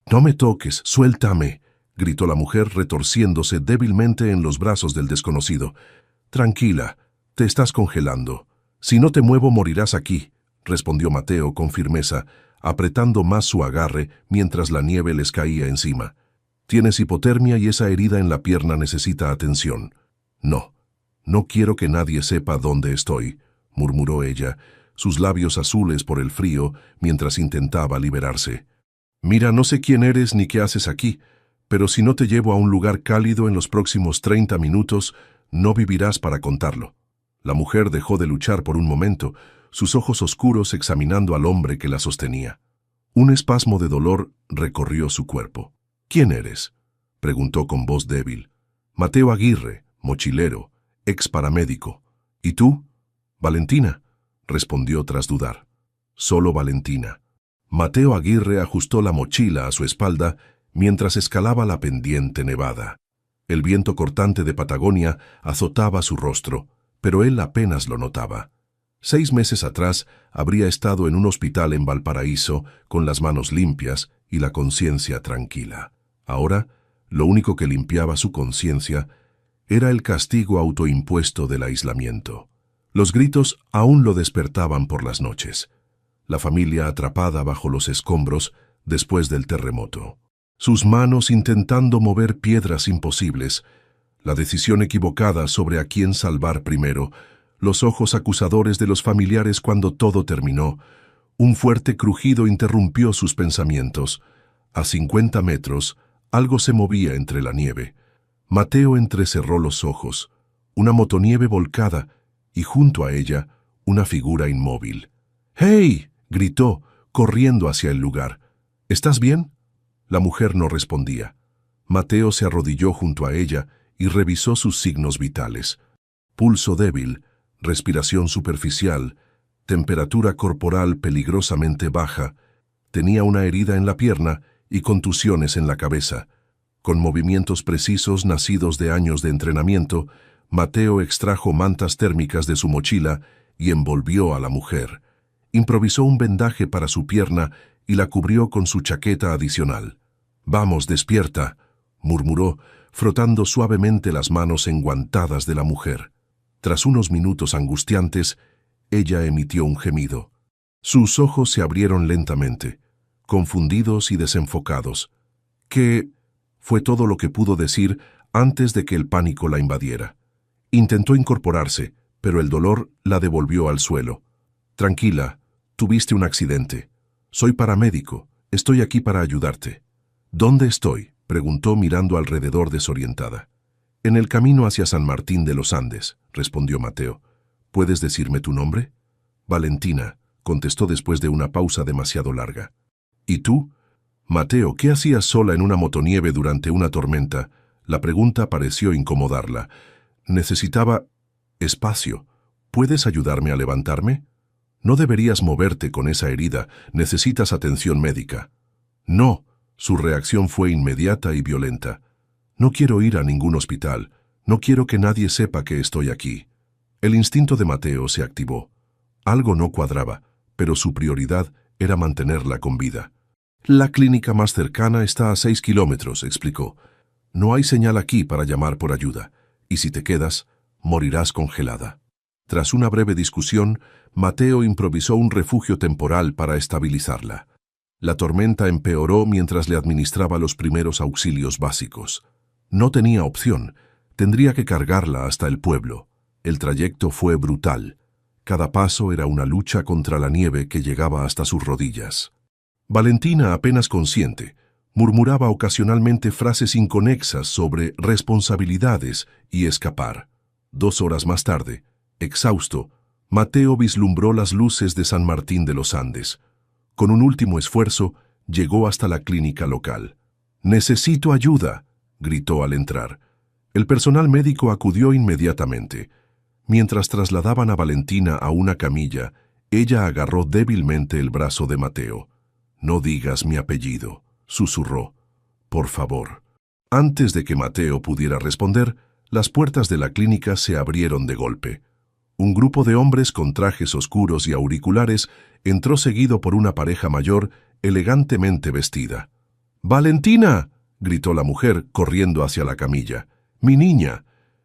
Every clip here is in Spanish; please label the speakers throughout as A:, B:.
A: No me toques, suéltame, gritó la mujer retorciéndose débilmente en los brazos del desconocido. Tranquila, te estás congelando. Si no te muevo morirás aquí, respondió Mateo con firmeza, apretando más su agarre mientras la nieve les caía encima. Tienes hipotermia y esa herida en la pierna necesita atención. No, no quiero que nadie sepa dónde estoy, murmuró ella, sus labios azules por el frío mientras intentaba liberarse. Mira, no sé quién eres ni qué haces aquí, pero si no te llevo a un lugar cálido en los próximos 30 minutos, no vivirás para contarlo. La mujer dejó de luchar por un momento, sus ojos oscuros examinando al hombre que la sostenía. Un espasmo de dolor recorrió su cuerpo. ¿Quién eres?, preguntó con voz débil. Mateo Aguirre, mochilero, ex paramédico. ¿Y tú? Valentina, respondió tras dudar. Solo Valentina. Mateo Aguirre ajustó la mochila a su espalda mientras escalaba la pendiente nevada. El viento cortante de Patagonia azotaba su rostro, pero él apenas lo notaba. 6 meses atrás habría estado en un hospital en Valparaíso con las manos limpias y la conciencia tranquila. Ahora, lo único que limpiaba su conciencia era el castigo autoimpuesto del aislamiento. Los gritos aún lo despertaban por las noches. La familia atrapada bajo los escombros después del terremoto. Sus manos intentando mover piedras imposibles. La decisión equivocada sobre a quién salvar primero. Los ojos acusadores de los familiares cuando todo terminó. Un fuerte crujido interrumpió sus pensamientos. A 50 metros, algo se movía entre la nieve. Mateo entrecerró los ojos. Una motonieve volcada y junto a ella, una figura inmóvil. ¡Hey!, gritó, corriendo hacia el lugar. ¿Estás bien? La mujer no respondía. Mateo se arrodilló junto a ella y revisó sus signos vitales. Pulso débil, respiración superficial, temperatura corporal peligrosamente baja. Tenía una herida en la pierna y contusiones en la cabeza. Con movimientos precisos nacidos de años de entrenamiento, Mateo extrajo mantas térmicas de su mochila y envolvió a la mujer. Improvisó un vendaje para su pierna y la cubrió con su chaqueta adicional. «Vamos, despierta», murmuró, frotando suavemente las manos enguantadas de la mujer. Tras unos minutos angustiantes, ella emitió un gemido. Sus ojos se abrieron lentamente, confundidos y desenfocados. «¿Qué?» fue todo lo que pudo decir antes de que el pánico la invadiera. Intentó incorporarse, pero el dolor la devolvió al suelo. «Tranquila, tuviste un accidente. Soy paramédico, estoy aquí para ayudarte». «¿Dónde estoy?», preguntó mirando alrededor desorientada. «En el camino hacia San Martín de los Andes», respondió Mateo. «¿Puedes decirme tu nombre?» «Valentina», contestó después de una pausa demasiado larga. «¿Y tú?» «Mateo, ¿qué hacías sola en una motonieve durante una tormenta?». La pregunta pareció incomodarla. «Necesitaba espacio. ¿Puedes ayudarme a levantarme?» «No deberías moverte con esa herida. Necesitas atención médica». «No». Su reacción fue inmediata y violenta. «No quiero ir a ningún hospital. No quiero que nadie sepa que estoy aquí». El instinto de Mateo se activó. Algo no cuadraba, pero su prioridad era mantenerla con vida. «La clínica más cercana está a 6 kilómetros», explicó. «No hay señal aquí para llamar por ayuda, y si te quedas, morirás congelada». Tras una breve discusión, Mateo improvisó un refugio temporal para estabilizarla. La tormenta empeoró mientras le administraba los primeros auxilios básicos. No tenía opción, tendría que cargarla hasta el pueblo. El trayecto fue brutal. Cada paso era una lucha contra la nieve que llegaba hasta sus rodillas. Valentina, apenas consciente, murmuraba ocasionalmente frases inconexas sobre responsabilidades y escapar. 2 horas más tarde, exhausto, Mateo vislumbró las luces de San Martín de los Andes. Con un último esfuerzo, llegó hasta la clínica local. «Necesito ayuda», gritó al entrar. El personal médico acudió inmediatamente. Mientras trasladaban a Valentina a una camilla, ella agarró débilmente el brazo de Mateo. «No digas mi apellido», susurró. «Por favor». Antes de que Mateo pudiera responder, las puertas de la clínica se abrieron de golpe. Un grupo de hombres con trajes oscuros y auriculares entró seguido por una pareja mayor elegantemente vestida. —¡Valentina! —gritó la mujer, corriendo hacia la camilla. —¡Mi niña!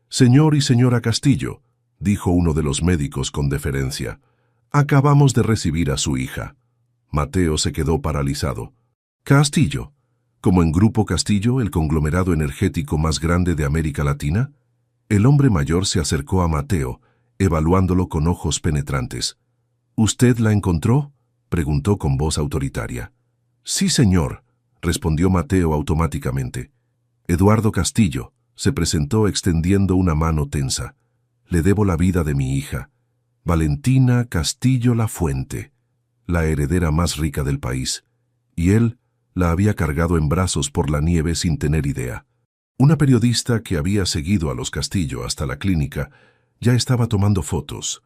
A: —Señor y señora Castillo —dijo uno de los médicos con deferencia—, acabamos de recibir a su hija. Mateo se quedó paralizado. —¿Castillo? ¿Como en Grupo Castillo, el conglomerado energético más grande de América Latina? El hombre mayor se acercó a Mateo, evaluándolo con ojos penetrantes. —¿Usted la encontró? —preguntó con voz autoritaria. —Sí, señor —respondió Mateo automáticamente. Eduardo Castillo se presentó extendiendo una mano tensa. —Le debo la vida de mi hija, Valentina Castillo Lafuente, la heredera más rica del país. Y él la había cargado en brazos por la nieve sin tener idea. Una periodista que había seguido a los Castillo hasta la clínica ya estaba tomando fotos.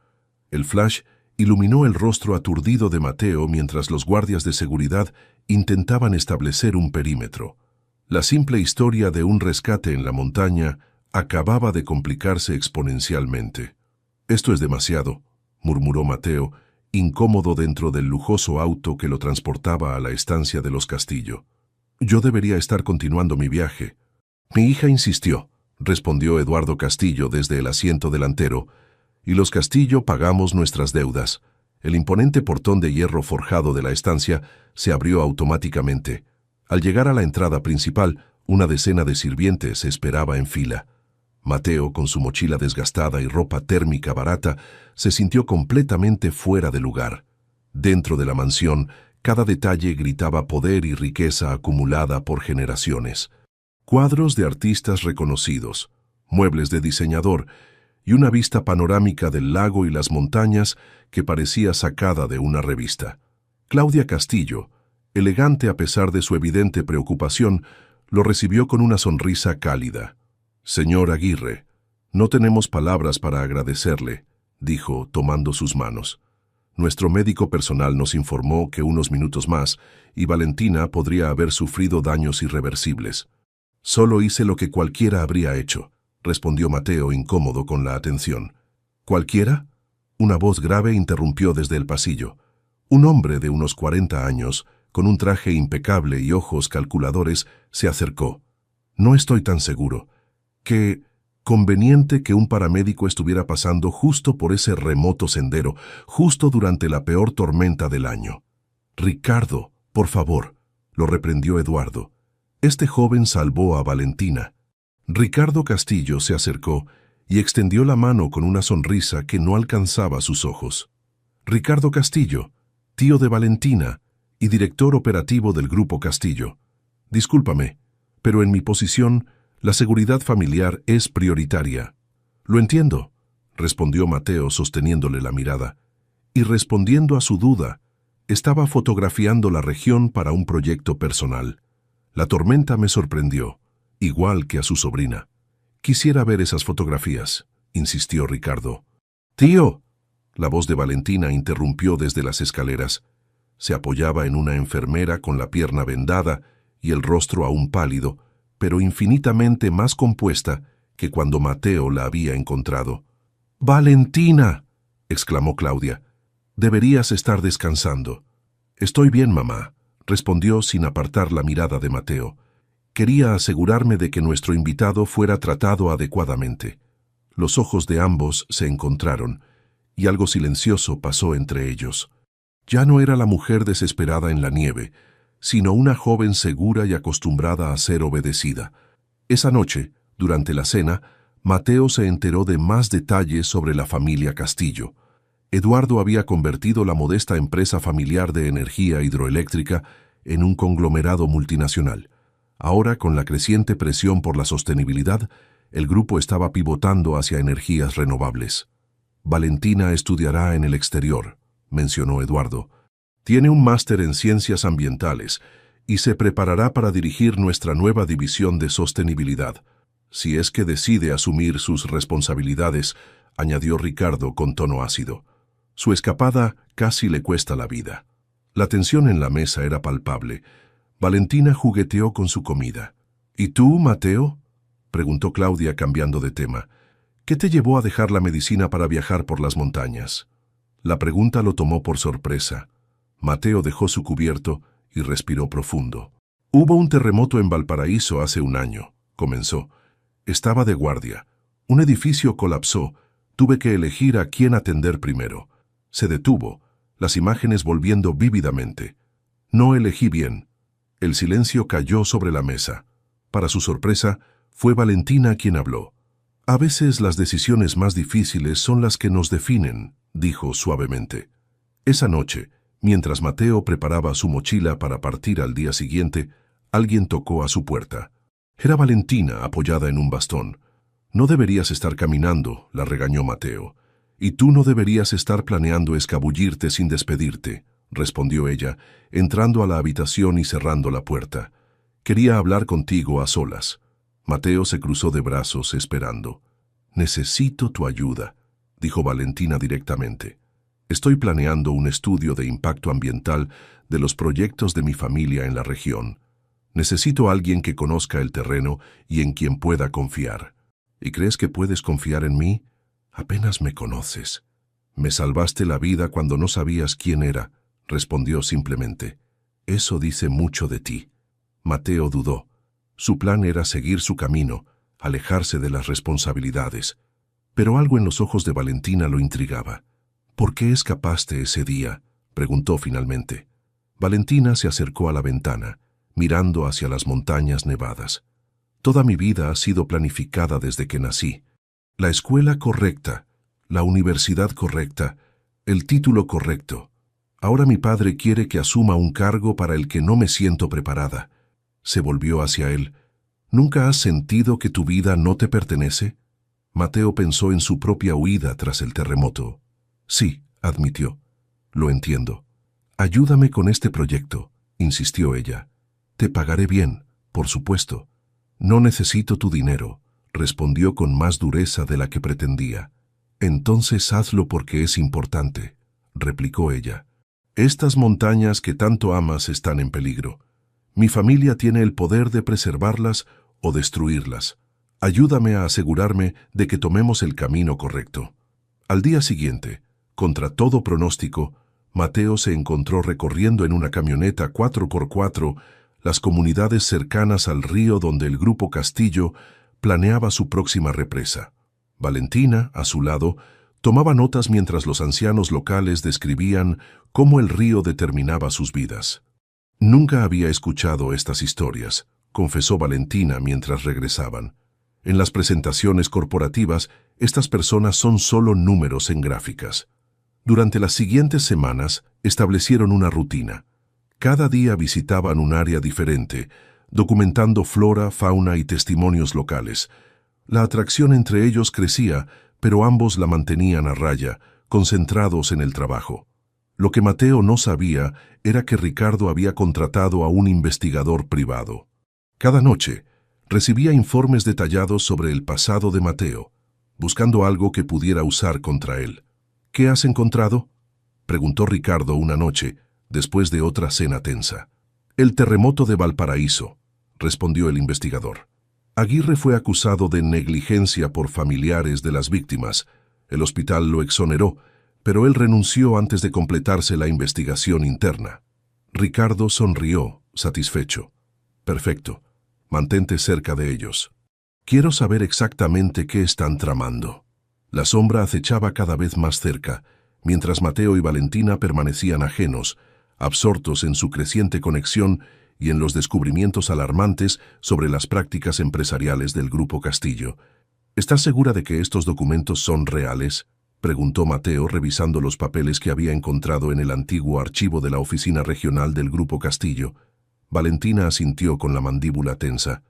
A: El flash iluminó el rostro aturdido de Mateo mientras los guardias de seguridad intentaban establecer un perímetro. La simple historia de un rescate en la montaña acababa de complicarse exponencialmente. —Esto es demasiado —murmuró Mateo, incómodo dentro del lujoso auto que lo transportaba a la estancia de los Castillo. —Yo debería estar continuando mi viaje. —Mi hija insistió —respondió Eduardo Castillo desde el asiento delantero—, y los Castillo pagamos nuestras deudas. El imponente portón de hierro forjado de la estancia se abrió automáticamente. Al llegar a la entrada principal, una decena de sirvientes esperaba en fila. Mateo, con su mochila desgastada y ropa térmica barata, se sintió completamente fuera de lugar. Dentro de la mansión, cada detalle gritaba poder y riqueza acumulada por generaciones. Cuadros de artistas reconocidos, muebles de diseñador y una vista panorámica del lago y las montañas que parecía sacada de una revista. Claudia Castillo, elegante a pesar de su evidente preocupación, lo recibió con una sonrisa cálida. —Señor Aguirre, no tenemos palabras para agradecerle —dijo, tomando sus manos. Nuestro médico personal nos informó que unos minutos más y Valentina podría haber sufrido daños irreversibles. Solo hice lo que cualquiera habría hecho, respondió Mateo, incómodo con la atención. ¿Cualquiera? Una voz grave interrumpió desde el pasillo. Un hombre de unos 40 años, con un traje impecable y ojos calculadores, se acercó. No estoy tan seguro. Qué conveniente que un paramédico estuviera pasando justo por ese remoto sendero, justo durante la peor tormenta del año. Ricardo, por favor, lo reprendió Eduardo. Este joven salvó a Valentina. Ricardo Castillo se acercó y extendió la mano con una sonrisa que no alcanzaba sus ojos. Ricardo Castillo, tío de Valentina y director operativo del Grupo Castillo. Discúlpame, pero en mi posición, la seguridad familiar es prioritaria. Lo entiendo, respondió Mateo sosteniéndole la mirada. Y respondiendo a su duda, estaba fotografiando la región para un proyecto personal. La tormenta me sorprendió, igual que a su sobrina. Quisiera ver esas fotografías, insistió Ricardo. ¡Tío! La voz de Valentina interrumpió desde las escaleras. Se apoyaba en una enfermera con la pierna vendada y el rostro aún pálido, pero infinitamente más compuesta que cuando Mateo la había encontrado. ¡Valentina!, exclamó Claudia. Deberías estar descansando. Estoy bien, mamá, respondió sin apartar la mirada de Mateo. Quería asegurarme de que nuestro invitado fuera tratado adecuadamente. Los ojos de ambos se encontraron, y algo silencioso pasó entre ellos. Ya no era la mujer desesperada en la nieve, sino una joven segura y acostumbrada a ser obedecida. Esa noche, durante la cena, Mateo se enteró de más detalles sobre la familia Castillo. Eduardo había convertido la modesta empresa familiar de energía hidroeléctrica en un conglomerado multinacional. Ahora, con la creciente presión por la sostenibilidad, el grupo estaba pivotando hacia energías renovables. Valentina estudiará en el exterior, mencionó Eduardo. Tiene un máster en ciencias ambientales y se preparará para dirigir nuestra nueva división de sostenibilidad. Si es que decide asumir sus responsabilidades, añadió Ricardo con tono ácido. Su escapada casi le cuesta la vida. La tensión en la mesa era palpable. Valentina jugueteó con su comida. ¿Y tú, Mateo?, preguntó Claudia cambiando de tema. ¿Qué te llevó a dejar la medicina para viajar por las montañas? La pregunta lo tomó por sorpresa. Mateo dejó su cubierto y respiró profundo. Hubo un terremoto en Valparaíso hace un año, comenzó. Estaba de guardia. Un edificio colapsó. Tuve que elegir a quién atender primero. Se detuvo, las imágenes volviendo vívidamente. No elegí bien. El silencio cayó sobre la mesa. Para su sorpresa, fue Valentina quien habló. A veces las decisiones más difíciles son las que nos definen, dijo suavemente. Esa noche, mientras Mateo preparaba su mochila para partir al día siguiente, alguien tocó a su puerta. Era Valentina apoyada en un bastón. No deberías estar caminando, la regañó Mateo. Y tú no deberías estar planeando escabullirte sin despedirte, respondió ella, entrando a la habitación y cerrando la puerta. Quería hablar contigo a solas. Mateo se cruzó de brazos esperando. Necesito tu ayuda, dijo Valentina directamente. Estoy planeando un estudio de impacto ambiental de los proyectos de mi familia en la región. Necesito a alguien que conozca el terreno y en quien pueda confiar. ¿Y crees que puedes confiar en mí? Apenas me conoces. Me salvaste la vida cuando no sabías quién era, respondió simplemente. Eso dice mucho de ti. Mateo dudó. Su plan era seguir su camino, alejarse de las responsabilidades. Pero algo en los ojos de Valentina lo intrigaba. ¿Por qué escapaste ese día?, preguntó finalmente. Valentina se acercó a la ventana, mirando hacia las montañas nevadas. Toda mi vida ha sido planificada desde que nací. La escuela correcta, la universidad correcta, el título correcto. Ahora mi padre quiere que asuma un cargo para el que no me siento preparada. Se volvió hacia él. ¿Nunca has sentido que tu vida no te pertenece? Mateo pensó en su propia huida tras el terremoto. Sí, admitió. Lo entiendo. Ayúdame con este proyecto, insistió ella. Te pagaré bien, por supuesto. No necesito tu dinero, respondió con más dureza de la que pretendía. Entonces hazlo porque es importante, replicó ella. Estas montañas que tanto amas están en peligro. Mi familia tiene el poder de preservarlas o destruirlas. Ayúdame a asegurarme de que tomemos el camino correcto. Al día siguiente, contra todo pronóstico, Mateo se encontró recorriendo en una camioneta 4x4 las comunidades cercanas al río donde el Grupo Castillo planeaba su próxima represa. Valentina, a su lado, tomaba notas mientras los ancianos locales describían cómo el río determinaba sus vidas. Nunca había escuchado estas historias, confesó Valentina mientras regresaban. En las presentaciones corporativas, estas personas son solo números en gráficas. Durante las siguientes semanas, establecieron una rutina. Cada día visitaban un área diferente, documentando flora, fauna y testimonios locales. La atracción entre ellos crecía, pero ambos la mantenían a raya, concentrados en el trabajo. Lo que Mateo no sabía era que Ricardo había contratado a un investigador privado. Cada noche, recibía informes detallados sobre el pasado de Mateo, buscando algo que pudiera usar contra él. ¿Qué has encontrado?, preguntó Ricardo una noche, después de otra cena tensa. El terremoto de Valparaíso, respondió el investigador. Aguirre fue acusado de negligencia por familiares de las víctimas. El hospital lo exoneró, pero él renunció antes de completarse la investigación interna. Ricardo sonrió, satisfecho. Perfecto. Mantente cerca de ellos. Quiero saber exactamente qué están tramando. La sombra acechaba cada vez más cerca, mientras Mateo y Valentina permanecían ajenos, absortos en su creciente conexión y en los descubrimientos alarmantes sobre las prácticas empresariales del Grupo Castillo. ¿Estás segura de que estos documentos son reales?, preguntó Mateo revisando los papeles que había encontrado en el antiguo archivo de la oficina regional del Grupo Castillo. Valentina asintió con la mandíbula tensa.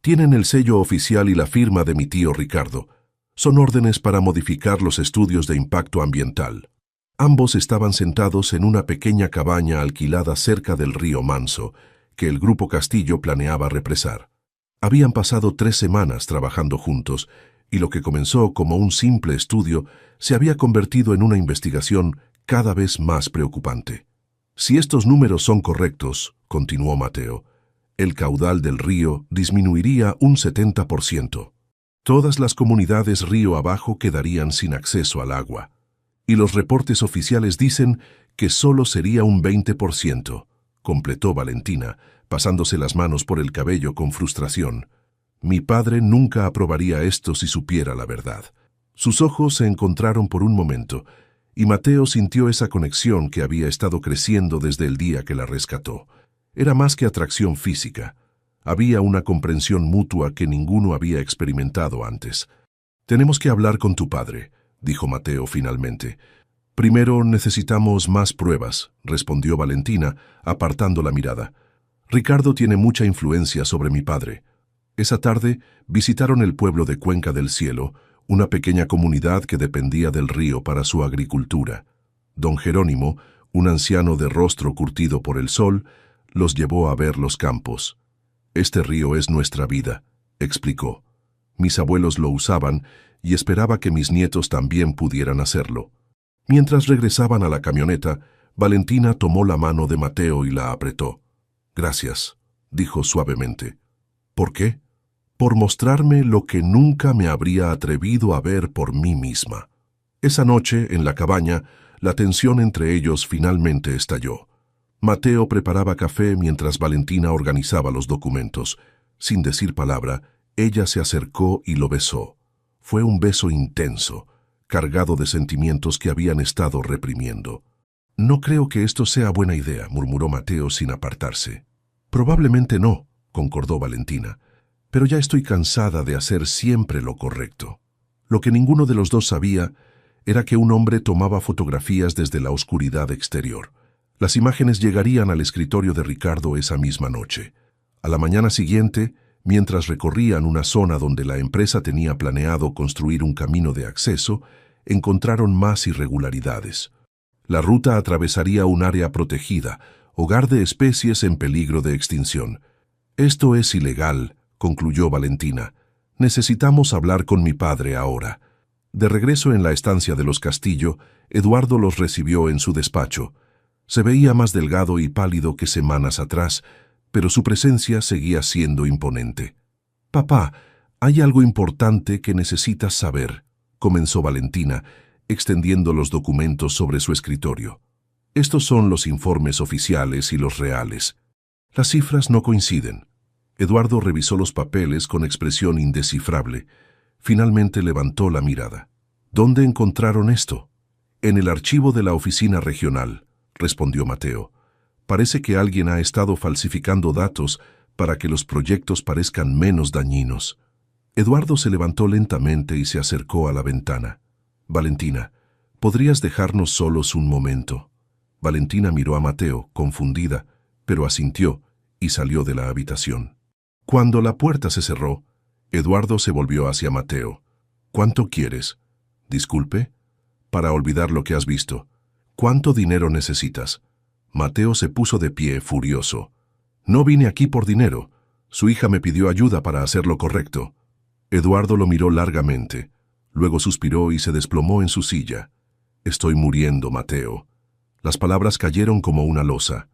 A: Tienen el sello oficial y la firma de mi tío Ricardo. Son órdenes para modificar los estudios de impacto ambiental. Ambos estaban sentados en una pequeña cabaña alquilada cerca del río Manso, que el Grupo Castillo planeaba represar. Habían pasado 3 semanas trabajando juntos, y lo que comenzó como un simple estudio se había convertido en una investigación cada vez más preocupante. Si estos números son correctos, continuó Mateo, el caudal del río disminuiría un 70%. Todas las comunidades río abajo quedarían sin acceso al agua. Y los reportes oficiales dicen que solo sería un 20%, completó Valentina, pasándose las manos por el cabello con frustración. Mi padre nunca aprobaría esto si supiera la verdad. Sus ojos se encontraron por un momento, y Mateo sintió esa conexión que había estado creciendo desde el día que la rescató. Era más que atracción física. Había una comprensión mutua que ninguno había experimentado antes. «Tenemos que hablar con tu padre», dijo Mateo finalmente. «Primero necesitamos más pruebas», respondió Valentina, apartando la mirada. «Ricardo tiene mucha influencia sobre mi padre». Esa tarde visitaron el pueblo de Cuenca del Cielo, una pequeña comunidad que dependía del río para su agricultura. Don Jerónimo, un anciano de rostro curtido por el sol, los llevó a ver los campos. «Este río es nuestra vida», explicó. «Mis abuelos lo usaban y esperaba que mis nietos también pudieran hacerlo». Mientras regresaban a la camioneta, Valentina tomó la mano de Mateo y la apretó. «Gracias», dijo suavemente. «¿Por qué?» «Por mostrarme lo que nunca me habría atrevido a ver por mí misma». Esa noche, en la cabaña, la tensión entre ellos finalmente estalló. Mateo preparaba café mientras Valentina organizaba los documentos. Sin decir palabra, ella se acercó y lo besó. Fue un beso intenso, cargado de sentimientos que habían estado reprimiendo. «No creo que esto sea buena idea», murmuró Mateo sin apartarse. «Probablemente no», concordó Valentina. «Pero ya estoy cansada de hacer siempre lo correcto». Lo que ninguno de los dos sabía era que un hombre tomaba fotografías desde la oscuridad exterior. Las imágenes llegarían al escritorio de Ricardo esa misma noche. A la mañana siguiente, mientras recorrían una zona donde la empresa tenía planeado construir un camino de acceso, encontraron más irregularidades. La ruta atravesaría un área protegida, hogar de especies en peligro de extinción. «Esto es ilegal», concluyó Valentina. «Necesitamos hablar con mi padre ahora». De regreso en la estancia de los Castillo, Eduardo los recibió en su despacho. Se veía más delgado y pálido que semanas atrás, pero su presencia seguía siendo imponente. «Papá, hay algo importante que necesitas saber», comenzó Valentina, extendiendo los documentos sobre su escritorio. «Estos son los informes oficiales y los reales. Las cifras no coinciden». Eduardo revisó los papeles con expresión indescifrable. Finalmente levantó la mirada. «¿Dónde encontraron esto?» «En el archivo de la oficina regional», respondió Mateo. «Parece que alguien ha estado falsificando datos para que los proyectos parezcan menos dañinos». Eduardo se levantó lentamente y se acercó a la ventana. «Valentina, ¿podrías dejarnos solos un momento?» Valentina miró a Mateo, confundida, pero asintió y salió de la habitación. Cuando la puerta se cerró, Eduardo se volvió hacia Mateo. «¿Cuánto quieres?» «Disculpe». «Para olvidar lo que has visto». «¿Cuánto dinero necesitas?» Mateo se puso de pie, furioso. «No vine aquí por dinero. Su hija me pidió ayuda para hacer lo correcto». Eduardo lo miró largamente. Luego suspiró y se desplomó en su silla. «Estoy muriendo, Mateo». Las palabras cayeron como una losa.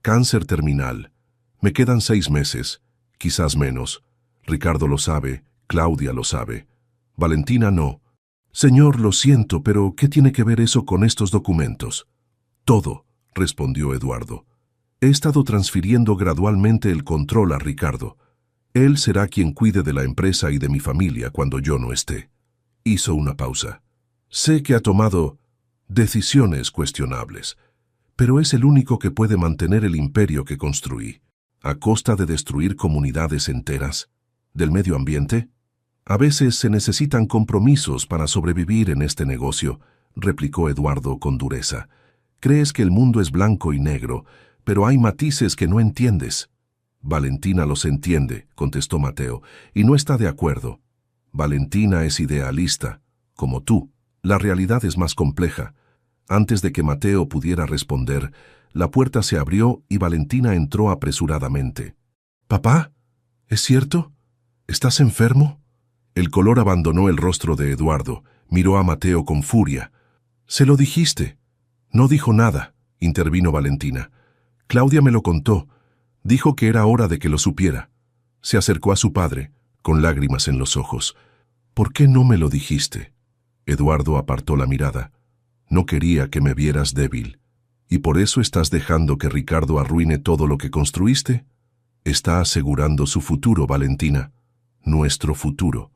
A: «Cáncer terminal. Me quedan 6 meses. Quizás menos. Ricardo lo sabe, Claudia lo sabe. Valentina no. Señor, lo siento, pero ¿qué tiene que ver eso con estos documentos?» «Todo», respondió Eduardo. «He estado transfiriendo gradualmente el control a Ricardo. Él será quien cuide de la empresa y de mi familia cuando yo no esté». Hizo una pausa. «Sé que ha tomado decisiones cuestionables, pero es el único que puede mantener el imperio que construí. ¿A costa de destruir comunidades enteras? ¿Del medio ambiente? A veces se necesitan compromisos para sobrevivir en este negocio», replicó Eduardo con dureza. «Crees que el mundo es blanco y negro, pero hay matices que no entiendes». «Valentina los entiende», contestó Mateo, «y no está de acuerdo. Valentina es idealista, como tú. La realidad es más compleja». Antes de que Mateo pudiera responder, la puerta se abrió y Valentina entró apresuradamente. «Papá, ¿es cierto? ¿Estás enfermo?» El color abandonó el rostro de Eduardo. Miró a Mateo con furia. «Se lo dijiste». «No dijo nada», intervino Valentina. «Claudia me lo contó. Dijo que era hora de que lo supiera». Se acercó a su padre, con lágrimas en los ojos. «¿Por qué no me lo dijiste?» Eduardo apartó la mirada. «No quería que me vieras débil. ¿Y por eso estás dejando que Ricardo arruine todo lo que construiste?» Está asegurando su futuro, Valentina. Nuestro futuro.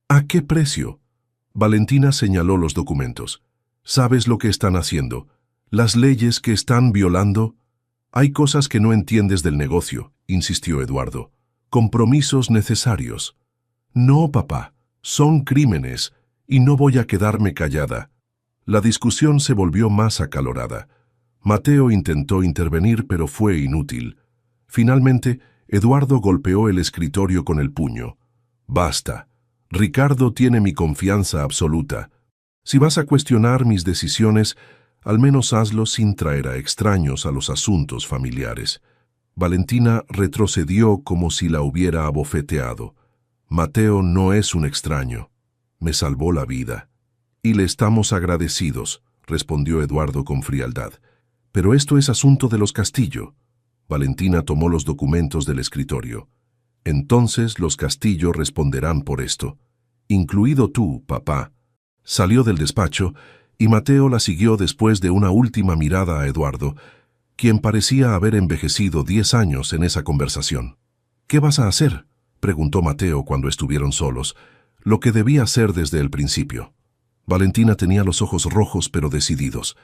A: ¿A qué precio? Valentina señaló los documentos. ¿Sabes lo que están haciendo? ¿Las leyes que están violando? Hay cosas que no entiendes del negocio, insistió Eduardo. Compromisos necesarios. No, papá, son crímenes, y no voy a quedarme callada. La discusión se volvió más acalorada. Mateo intentó intervenir, pero fue inútil. Finalmente, Eduardo golpeó el escritorio con el puño. Basta. Ricardo tiene mi confianza absoluta. Si vas a cuestionar mis decisiones, al menos hazlo sin traer a extraños a los asuntos familiares. Valentina retrocedió como si la hubiera abofeteado. Mateo no es un extraño. Me salvó la vida. Y le estamos agradecidos, respondió Eduardo con frialdad. Pero esto es asunto de los Castillo. Valentina tomó los documentos del escritorio. Entonces los Castillo responderán por esto. Incluido tú, papá. Salió del despacho y Mateo la siguió después de una última mirada a Eduardo, quien parecía haber envejecido 10 años en esa conversación. ¿Qué vas a hacer?, preguntó Mateo cuando estuvieron solos, lo que debía hacer desde el principio. Valentina tenía los ojos rojos pero decididos.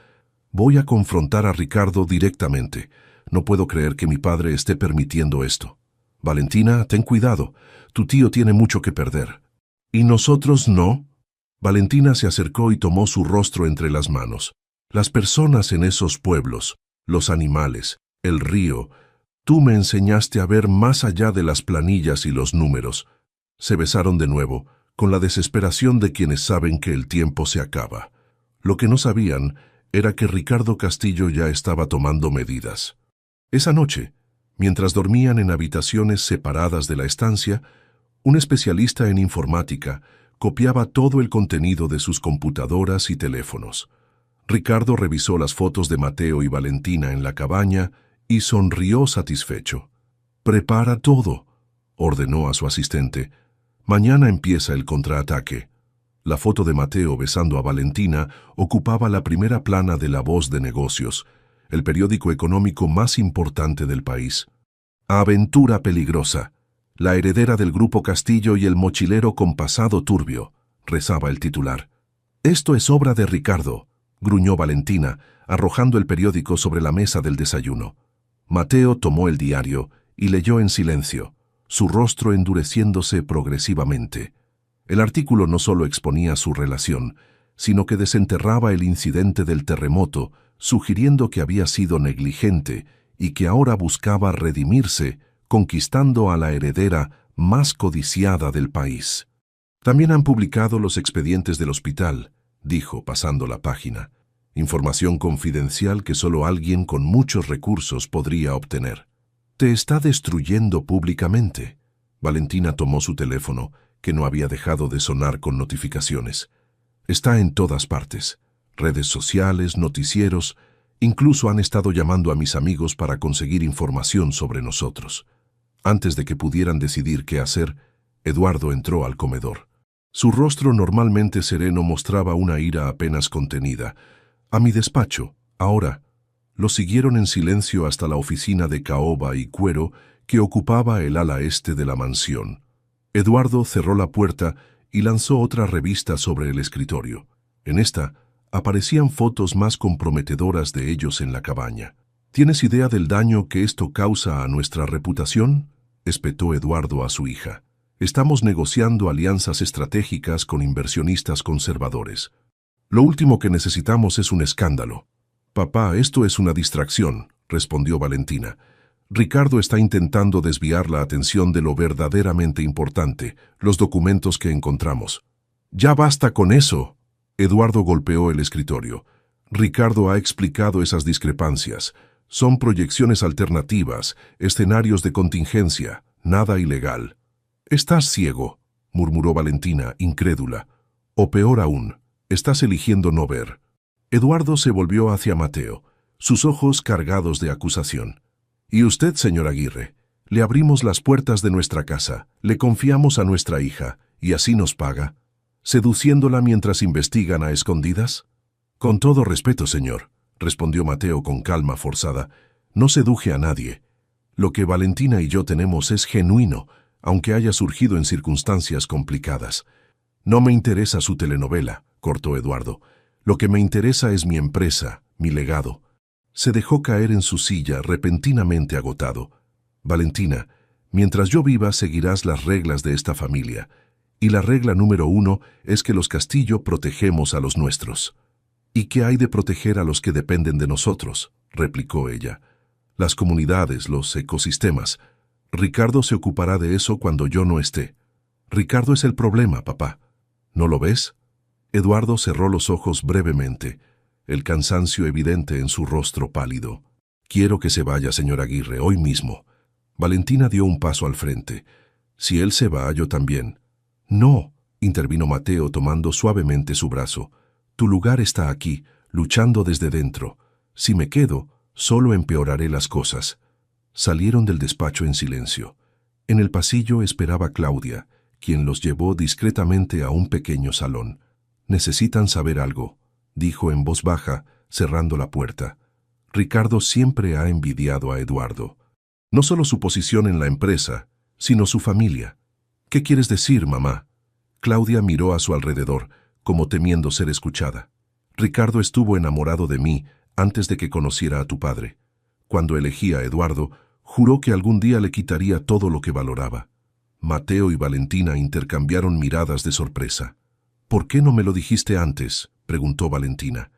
A: Voy a confrontar a Ricardo directamente. No puedo creer que mi padre esté permitiendo esto. Valentina, ten cuidado. Tu tío tiene mucho que perder. ¿Y nosotros no? Valentina se acercó y tomó su rostro entre las manos. Las personas en esos pueblos, los animales, el río. Tú me enseñaste a ver más allá de las planillas y los números. Se besaron de nuevo, con la desesperación de quienes saben que el tiempo se acaba. Lo que no sabían era que Ricardo Castillo ya estaba tomando medidas. Esa noche, mientras dormían en habitaciones separadas de la estancia, un especialista en informática copiaba todo el contenido de sus computadoras y teléfonos. Ricardo revisó las fotos de Mateo y Valentina en la cabaña y sonrió satisfecho. «Prepara todo», ordenó a su asistente. «Mañana empieza el contraataque». La foto de Mateo besando a Valentina ocupaba la primera plana de La Voz de Negocios, el periódico económico más importante del país. «Aventura peligrosa. La heredera del Grupo Castillo y el mochilero con pasado turbio», rezaba el titular. «Esto es obra de Ricardo», gruñó Valentina, arrojando el periódico sobre la mesa del desayuno. Mateo tomó el diario y leyó en silencio, su rostro endureciéndose progresivamente. El artículo no solo exponía su relación, sino que desenterraba el incidente del terremoto, sugiriendo que había sido negligente y que ahora buscaba redimirse, conquistando a la heredera más codiciada del país. «También han publicado los expedientes del hospital», dijo, pasando la página. «Información confidencial que solo alguien con muchos recursos podría obtener». «Te está destruyendo públicamente». Valentina tomó su teléfono, que no había dejado de sonar con notificaciones. «Está en todas partes. Redes sociales, noticieros, incluso han estado llamando a mis amigos para conseguir información sobre nosotros». Antes de que pudieran decidir qué hacer, Eduardo entró al comedor. Su rostro normalmente sereno mostraba una ira apenas contenida. «A mi despacho, ahora». Lo siguieron en silencio hasta la oficina de caoba y cuero que ocupaba el ala este de la mansión. Eduardo cerró la puerta y lanzó otra revista sobre el escritorio. En esta aparecían fotos más comprometedoras de ellos en la cabaña. «¿Tienes idea del daño que esto causa a nuestra reputación?», espetó Eduardo a su hija. «Estamos negociando alianzas estratégicas con inversionistas conservadores. Lo último que necesitamos es un escándalo». «Papá, esto es una distracción», respondió Valentina. «Ricardo está intentando desviar la atención de lo verdaderamente importante, los documentos que encontramos». «Ya basta con eso». Eduardo golpeó el escritorio. «Ricardo ha explicado esas discrepancias. Son proyecciones alternativas, escenarios de contingencia, nada ilegal». «Estás ciego», murmuró Valentina, incrédula. «O peor aún, estás eligiendo no ver». Eduardo se volvió hacia Mateo, sus ojos cargados de acusación. «¿Y usted, señor Aguirre? Le abrimos las puertas de nuestra casa, le confiamos a nuestra hija, y así nos paga, seduciéndola mientras investigan a escondidas». «Con todo respeto, señor», respondió Mateo con calma forzada, «no seduje a nadie. Lo que Valentina y yo tenemos es genuino, aunque haya surgido en circunstancias complicadas. No me interesa su telenovela, cortó Eduardo. Lo que me interesa es mi empresa, mi legado. Se dejó caer en su silla, repentinamente agotado. Valentina, mientras yo viva seguirás las reglas de esta familia. Y la regla número 1 es que los Castillo protegemos a los nuestros. ¿Y qué hay de proteger a los que dependen de nosotros?, replicó ella. Las comunidades, los ecosistemas. Ricardo se ocupará de eso cuando yo no esté. Ricardo es el problema, papá. ¿No lo ves? Eduardo cerró los ojos brevemente, el cansancio evidente en su rostro pálido. Quiero que se vaya, señor Aguirre, hoy mismo. Valentina dio un paso al frente. Si él se va, yo también. No, intervino Mateo tomando suavemente su brazo. Tu lugar está aquí, luchando desde dentro. Si me quedo, solo empeoraré las cosas. Salieron del despacho en silencio. En el pasillo esperaba Claudia, quien los llevó discretamente a un pequeño salón. Necesitan saber algo, dijo en voz baja, cerrando la puerta. Ricardo siempre ha envidiado a Eduardo. No solo su posición en la empresa, sino su familia. ¿Qué quieres decir, mamá? Claudia miró a su alrededor, como temiendo ser escuchada. Ricardo estuvo enamorado de mí antes de que conociera a tu padre. Cuando elegí a Eduardo, juró que algún día le quitaría todo lo que valoraba. Mateo y Valentina intercambiaron miradas de sorpresa. ¿Por qué no me lo dijiste antes?, preguntó Valentina.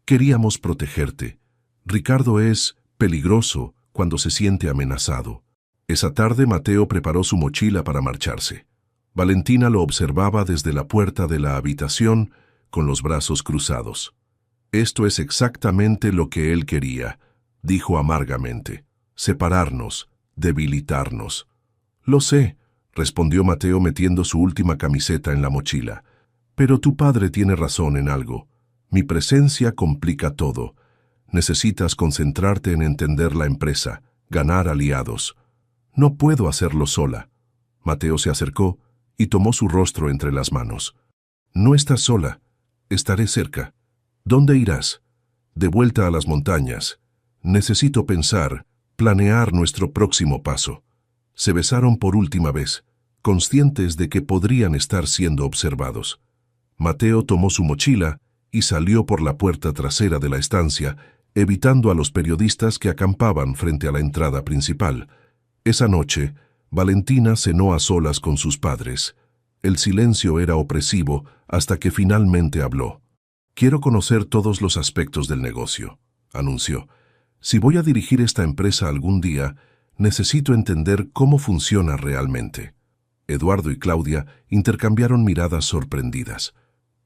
A: Queríamos protegerte. Ricardo es peligroso cuando se siente amenazado. Esa tarde Mateo preparó su mochila para marcharse. Valentina lo observaba desde la puerta de la habitación con los brazos cruzados. Esto es exactamente lo que él quería, dijo amargamente. Separarnos, debilitarnos. Lo sé, respondió Mateo metiendo su última camiseta en la mochila. Pero tu padre tiene razón en algo. Mi presencia complica todo. Necesitas concentrarte en entender la empresa, ganar aliados. No puedo hacerlo sola. Mateo se acercó y tomó su rostro entre las manos. No estás sola. Estaré cerca. ¿Dónde irás? De vuelta a las montañas. Necesito pensar, planear nuestro próximo paso. Se besaron por última vez, conscientes de que podrían estar siendo observados. Mateo tomó su mochila y salió por la puerta trasera de la estancia, evitando a los periodistas que acampaban frente a la entrada principal. Esa noche, Valentina cenó a solas con sus padres. El silencio era opresivo hasta que finalmente habló. «Quiero conocer todos los aspectos del negocio», anunció. «Si voy a dirigir esta empresa algún día, necesito entender cómo funciona realmente». Eduardo y Claudia intercambiaron miradas sorprendidas.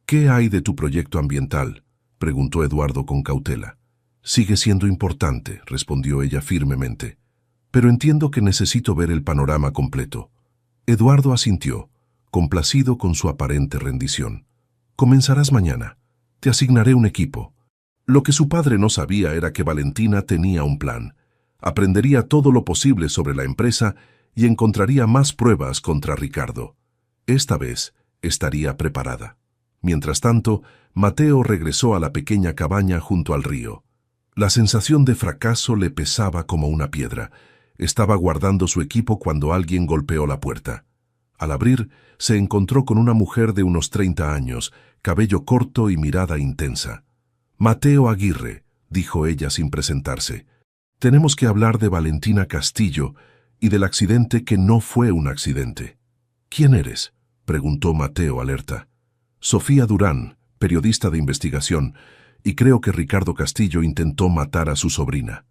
A: «¿Qué hay de tu proyecto ambiental?», preguntó Eduardo con cautela. «Sigue siendo importante», respondió ella firmemente. «Pero entiendo que necesito ver el panorama completo». Eduardo asintió, complacido con su aparente rendición. «Comenzarás mañana. Te asignaré un equipo». Lo que su padre no sabía era que Valentina tenía un plan. Aprendería todo lo posible sobre la empresa y encontraría más pruebas contra Ricardo. Esta vez estaría preparada. Mientras tanto, Mateo regresó a la pequeña cabaña junto al río. La sensación de fracaso le pesaba como una piedra. Estaba guardando su equipo cuando alguien golpeó la puerta. Al abrir, se encontró con una mujer de unos 30 años, cabello corto y mirada intensa. «Mateo Aguirre», dijo ella sin presentarse. «Tenemos que hablar de Valentina Castillo y del accidente que no fue un accidente». «¿Quién eres?», preguntó Mateo alerta. «Sofía Durán, periodista de investigación, y creo que Ricardo Castillo intentó matar a su sobrina».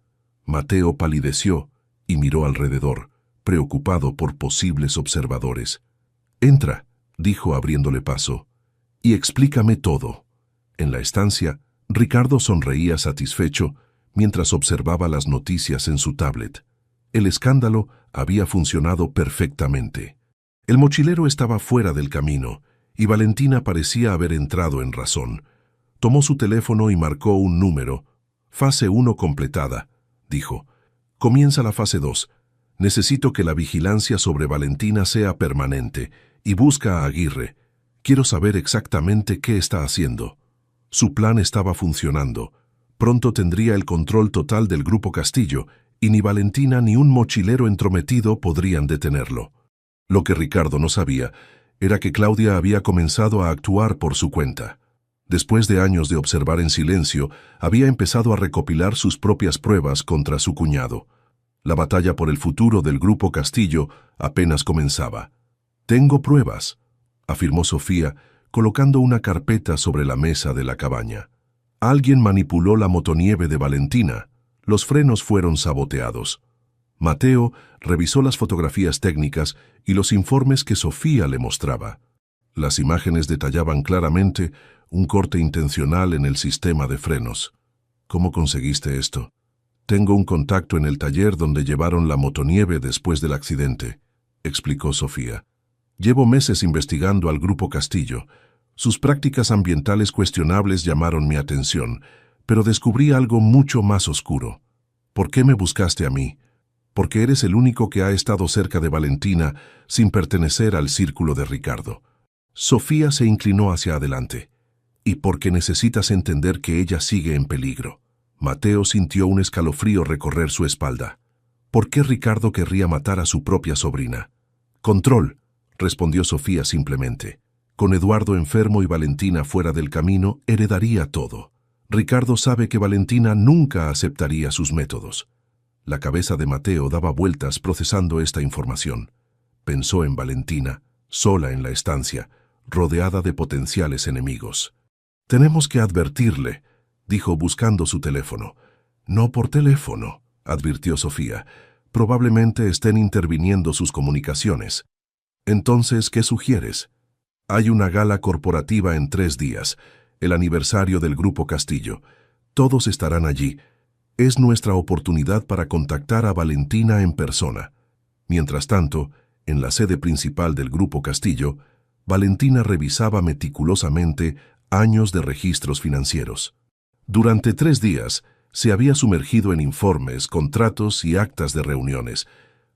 A: Mateo palideció y miró alrededor, preocupado por posibles observadores. «Entra», dijo abriéndole paso, «y explícame todo». En la estancia, Ricardo sonreía satisfecho mientras observaba las noticias en su tablet. El escándalo había funcionado perfectamente. El mochilero estaba fuera del camino y Valentina parecía haber entrado en razón. Tomó su teléfono y marcó un número. «Fase 1 completada», dijo. «Comienza la fase 2. Necesito que la vigilancia sobre Valentina sea permanente y busca a Aguirre. Quiero saber exactamente qué está haciendo». Su plan estaba funcionando. Pronto tendría el control total del Grupo Castillo y ni Valentina ni un mochilero entrometido podrían detenerlo. Lo que Ricardo no sabía era que Claudia había comenzado a actuar por su cuenta. Después de años de observar en silencio, había empezado a recopilar sus propias pruebas contra su cuñado. La batalla por el futuro del Grupo Castillo apenas comenzaba. «Tengo pruebas», afirmó Sofía, colocando una carpeta sobre la mesa de la cabaña. Alguien manipuló la motonieve de Valentina. Los frenos fueron saboteados. Mateo revisó las fotografías técnicas y los informes que Sofía le mostraba. Las imágenes detallaban claramente un corte intencional en el sistema de frenos. «¿Cómo conseguiste esto?» «Tengo un contacto en el taller donde llevaron la motonieve después del accidente», explicó Sofía. «Llevo meses investigando al Grupo Castillo. Sus prácticas ambientales cuestionables llamaron mi atención, pero descubrí algo mucho más oscuro. ¿Por qué me buscaste a mí? Porque eres el único que ha estado cerca de Valentina sin pertenecer al círculo de Ricardo». Sofía se inclinó hacia adelante. «Y porque necesitas entender que ella sigue en peligro». Mateo sintió un escalofrío recorrer su espalda. ¿Por qué Ricardo querría matar a su propia sobrina? «Control», respondió Sofía simplemente. «Con Eduardo enfermo y Valentina fuera del camino, heredaría todo. Ricardo sabe que Valentina nunca aceptaría sus métodos». La cabeza de Mateo daba vueltas procesando esta información. Pensó en Valentina, sola en la estancia, rodeada de potenciales enemigos. «Tenemos que advertirle», dijo buscando su teléfono. «No por teléfono», advirtió Sofía. «Probablemente estén interviniendo sus comunicaciones». «Entonces, ¿qué sugieres?» «Hay una gala corporativa en 3 días, el aniversario del Grupo Castillo. Todos estarán allí. Es nuestra oportunidad para contactar a Valentina en persona». Mientras tanto, en la sede principal del Grupo Castillo, Valentina revisaba meticulosamente años de registros financieros. Durante 3 días se había sumergido en informes, contratos y actas de reuniones,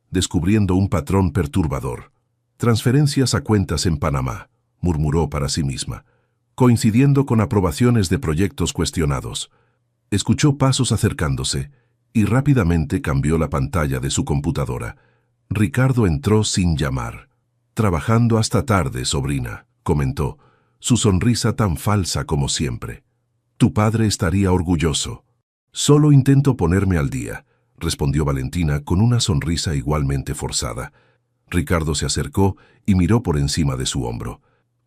A: descubriendo un patrón perturbador. «Transferencias a cuentas en Panamá», murmuró para sí misma, «coincidiendo con aprobaciones de proyectos cuestionados». Escuchó pasos acercándose y rápidamente cambió la pantalla de su computadora. Ricardo entró sin llamar. «Trabajando hasta tarde, sobrina», comentó, su sonrisa tan falsa como siempre. «Tu padre estaría orgulloso». «Solo intento ponerme al día», respondió Valentina con una sonrisa igualmente forzada. Ricardo se acercó y miró por encima de su hombro.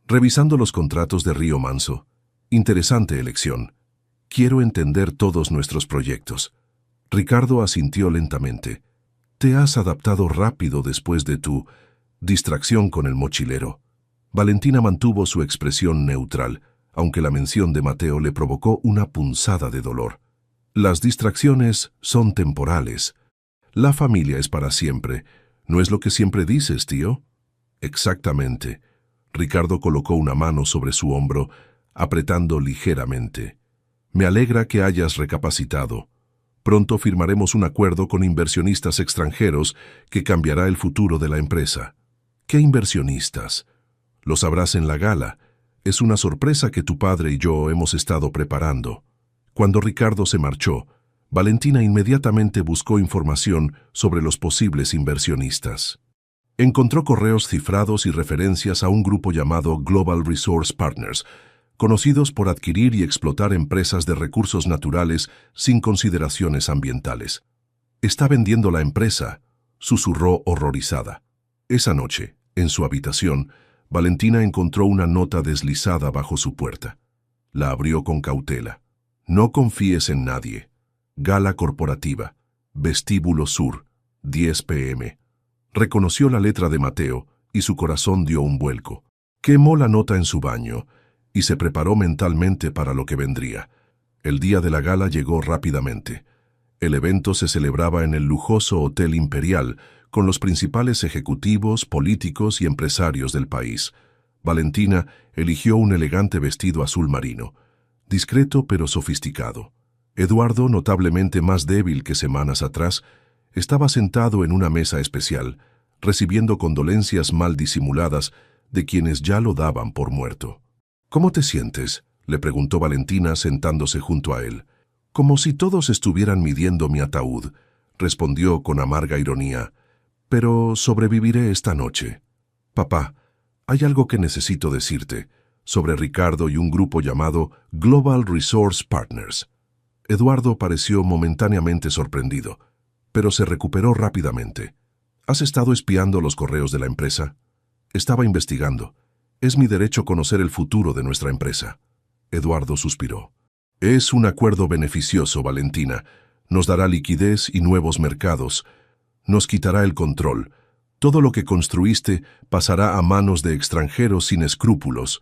A: «Revisando los contratos de Río Manso. Interesante elección. Quiero entender todos nuestros proyectos». Ricardo asintió lentamente. «Te has adaptado rápido después de tu distracción con el mochilero». Valentina mantuvo su expresión neutral, aunque la mención de Mateo le provocó una punzada de dolor. «Las distracciones son temporales. La familia es para siempre. ¿No es lo que siempre dices, tío?» «Exactamente». Ricardo colocó una mano sobre su hombro, apretando ligeramente. «Me alegra que hayas recapacitado. Pronto firmaremos un acuerdo con inversionistas extranjeros que cambiará el futuro de la empresa». «¿Qué inversionistas?» «Lo sabrás en la gala. Es una sorpresa que tu padre y yo hemos estado preparando». Cuando Ricardo se marchó, Valentina inmediatamente buscó información sobre los posibles inversionistas. Encontró correos cifrados y referencias a un grupo llamado Global Resource Partners, conocidos por adquirir y explotar empresas de recursos naturales sin consideraciones ambientales. «Está vendiendo la empresa», susurró horrorizada. Esa noche, en su habitación, Valentina encontró una nota deslizada bajo su puerta. La abrió con cautela. «No confíes en nadie. Gala corporativa. Vestíbulo Sur. 10 p.m. Reconoció la letra de Mateo y su corazón dio un vuelco. Quemó la nota en su baño y se preparó mentalmente para lo que vendría. El día de la gala llegó rápidamente. El evento se celebraba en el lujoso Hotel Imperial, con los principales ejecutivos, políticos y empresarios del país. Valentina eligió un elegante vestido azul marino, discreto pero sofisticado. Eduardo, notablemente más débil que semanas atrás, estaba sentado en una mesa especial, recibiendo condolencias mal disimuladas de quienes ya lo daban por muerto. «¿Cómo te sientes?», le preguntó Valentina sentándose junto a él. «Como si todos estuvieran midiendo mi ataúd», respondió con amarga ironía, pero sobreviviré esta noche. Papá, hay algo que necesito decirte sobre Ricardo y un grupo llamado Global Resource Partners. Eduardo pareció momentáneamente sorprendido, pero se recuperó rápidamente. ¿Has estado espiando los correos de la empresa? Estaba investigando. Es mi derecho conocer el futuro de nuestra empresa. Eduardo suspiró. Es un acuerdo beneficioso, Valentina. Nos dará liquidez y nuevos mercados. Nos quitará el control. Todo lo que construiste pasará a manos de extranjeros sin escrúpulos.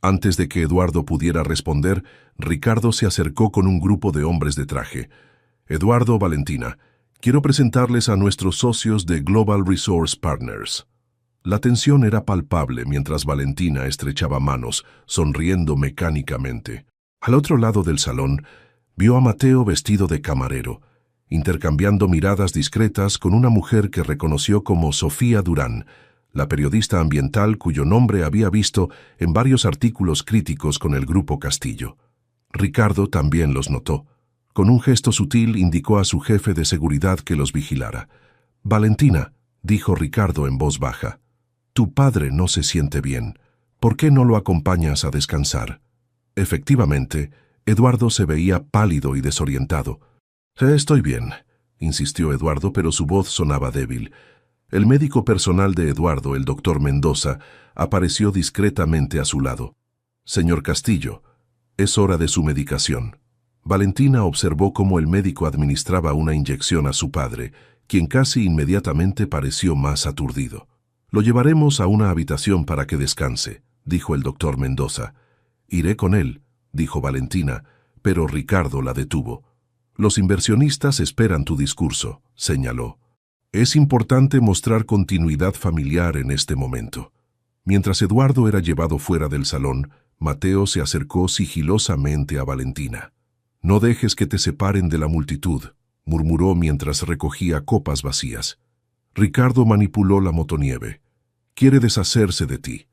A: Antes de que Eduardo pudiera responder, Ricardo se acercó con un grupo de hombres de traje. Eduardo, Valentina, quiero presentarles a nuestros socios de Global Resource Partners. La tensión era palpable mientras Valentina estrechaba manos, sonriendo mecánicamente. Al otro lado del salón, vio a Mateo vestido de camarero, intercambiando miradas discretas con una mujer que reconoció como Sofía Durán, la periodista ambiental cuyo nombre había visto en varios artículos críticos con el Grupo Castillo. Ricardo también los notó. Con un gesto sutil indicó a su jefe de seguridad que los vigilara. «Valentina», dijo Ricardo en voz baja, «tu padre no se siente bien. ¿Por qué no lo acompañas a descansar?» Efectivamente, Eduardo se veía pálido y desorientado. «Estoy bien», insistió Eduardo, pero su voz sonaba débil. El médico personal de Eduardo, el doctor Mendoza, apareció discretamente a su lado. «Señor Castillo, es hora de su medicación». Valentina observó cómo el médico administraba una inyección a su padre, quien casi inmediatamente pareció más aturdido. «Lo llevaremos a una habitación para que descanse», dijo el doctor Mendoza. «Iré con él», dijo Valentina, pero Ricardo la detuvo. «Los inversionistas esperan tu discurso», señaló. «Es importante mostrar continuidad familiar en este momento». Mientras Eduardo era llevado fuera del salón, Mateo se acercó sigilosamente a Valentina. «No dejes que te separen de la multitud», murmuró mientras recogía copas vacías. Ricardo manipuló la motonieve. «Quiere deshacerse de ti».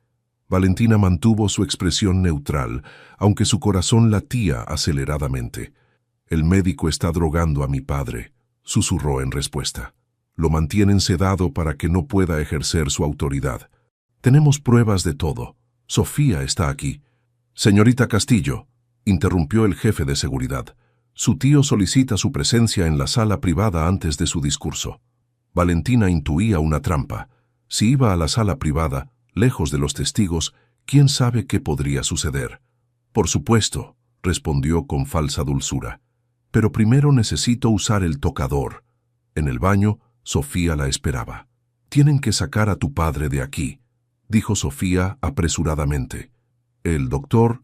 A: Valentina mantuvo su expresión neutral, aunque su corazón latía aceleradamente. «El médico está drogando a mi padre», susurró en respuesta. «Lo mantienen sedado para que no pueda ejercer su autoridad. Tenemos pruebas de todo. Sofía está aquí». «Señorita Castillo», interrumpió el jefe de seguridad. «Su tío solicita su presencia en la sala privada antes de su discurso». Valentina intuía una trampa. Si iba a la sala privada, lejos de los testigos, ¿quién sabe qué podría suceder? «Por supuesto», respondió con falsa dulzura. «Pero primero necesito usar el tocador». En el baño, Sofía la esperaba. «Tienen que sacar a tu padre de aquí», dijo Sofía apresuradamente. «El doctor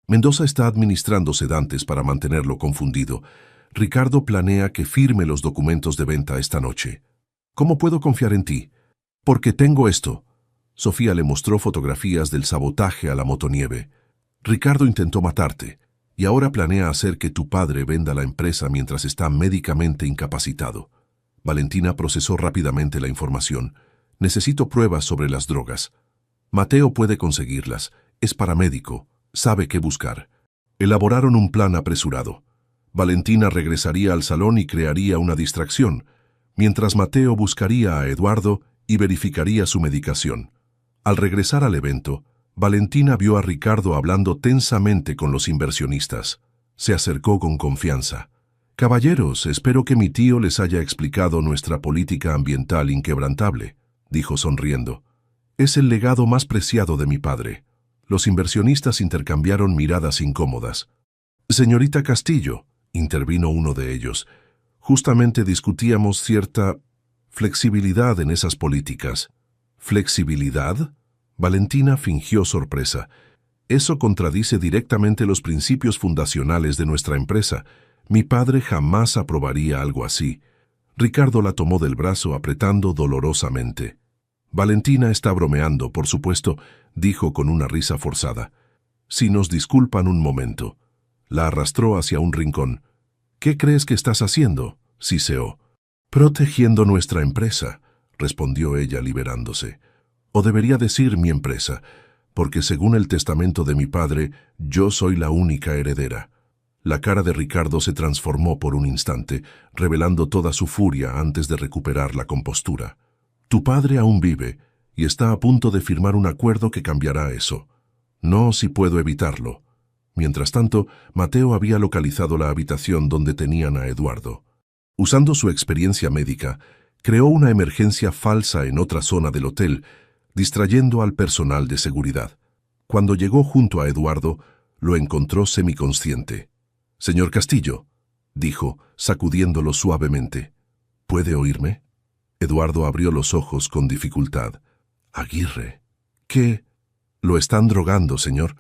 A: Mendoza está administrando sedantes para mantenerlo confundido. Ricardo planea que firme los documentos de venta esta noche. ¿Cómo puedo confiar en ti?» «Porque tengo esto». Sofía le mostró fotografías del sabotaje a la motonieve. «Ricardo intentó matarte, y ahora planea hacer que tu padre venda la empresa mientras está médicamente incapacitado». Valentina procesó rápidamente la información. «Necesito pruebas sobre las drogas. Mateo puede conseguirlas. Es paramédico. Sabe qué buscar». Elaboraron un plan apresurado. Valentina regresaría al salón y crearía una distracción, mientras Mateo buscaría a Eduardo y verificaría su medicación. Al regresar al evento, Valentina vio a Ricardo hablando tensamente con los inversionistas. Se acercó con confianza. «Caballeros, espero que mi tío les haya explicado nuestra política ambiental inquebrantable», dijo sonriendo. «Es el legado más preciado de mi padre». Los inversionistas intercambiaron miradas incómodas. «Señorita Castillo», intervino uno de ellos, «justamente discutíamos cierta flexibilidad en esas políticas». «¿Flexibilidad?». Valentina fingió sorpresa. «Eso contradice directamente los principios fundacionales de nuestra empresa. Mi padre jamás aprobaría algo así». Ricardo la tomó del brazo apretando dolorosamente. «Valentina está bromeando, por supuesto», dijo con una risa forzada. «Si nos disculpan un momento». La arrastró hacia un rincón. «¿Qué crees que estás haciendo?», siseó. «Protegiendo nuestra empresa», respondió ella liberándose. «O debería decir mi empresa, porque según el testamento de mi padre, yo soy la única heredera». La cara de Ricardo se transformó por un instante, revelando toda su furia antes de recuperar la compostura. Tu padre aún vive y está a punto de firmar un acuerdo que cambiará eso. No si puedo evitarlo. Mientras tanto, Mateo había localizado la habitación donde tenían a Eduardo. Usando su experiencia médica, creó una emergencia falsa en otra zona del hotel, distrayendo al personal de seguridad. Cuando llegó junto a Eduardo, lo encontró semiconsciente. «Señor Castillo», dijo, sacudiéndolo suavemente. «¿Puede oírme?» Eduardo abrió los ojos con dificultad. «Aguirre». «¿Qué?» «Lo están drogando, señor.